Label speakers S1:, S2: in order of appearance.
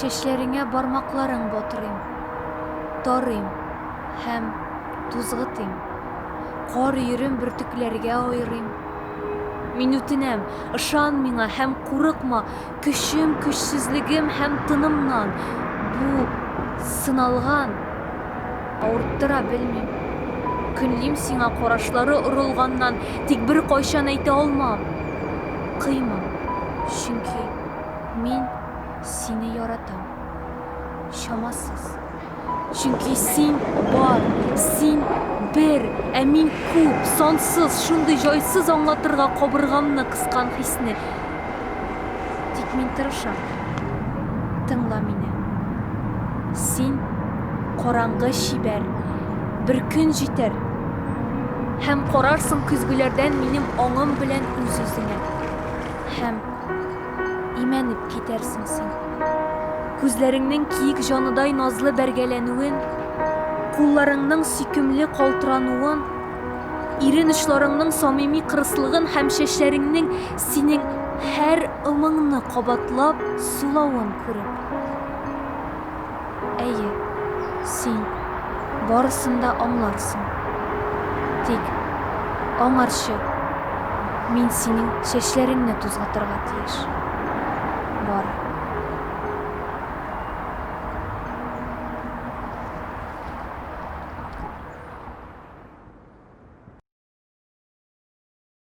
S1: Шешләреңә бармакларың батырыйм, тарыйм һәм тузгытыйм. Кар йөрем бөртекләргә айырыйм. Мин үтенәм, ышан миңа һәм курыкма, көчем, көчсезлегем һәм тынымнан. Бу сыналган, авырттыра белмим. Көнлим сиңа карашлары орылганнан, тик бер кайчан әйтә алмам. Кыйма, чөнки мин сине яратам. Шамасыз. Чөнки син бар, син бер, ә мин күп, сансыз, шундый җайсыз аңлатырга кабыргамны кыскан хисне. Тик мин тырышам. Тыңла мине. Син караңгы чибәр. Бер көн җитәр. Һәм карарсың көзгеләрдән минем аңым белән үз-үзеңә. Һәм имәнеп китәрсең син. Күзләреңнең киек җаныдай назлы бәргәләнүен, кулларыңның сөйкемле калтырануын, ирен очларыңның самими кырыслыгын һәм чәчләреңнең синең һәр ымыңны кабатлап сулавын күреп. Әйе, син барысын да аңларсың. Тик аңарчы, мин синең чәчләреңне тузгатырга тиеш.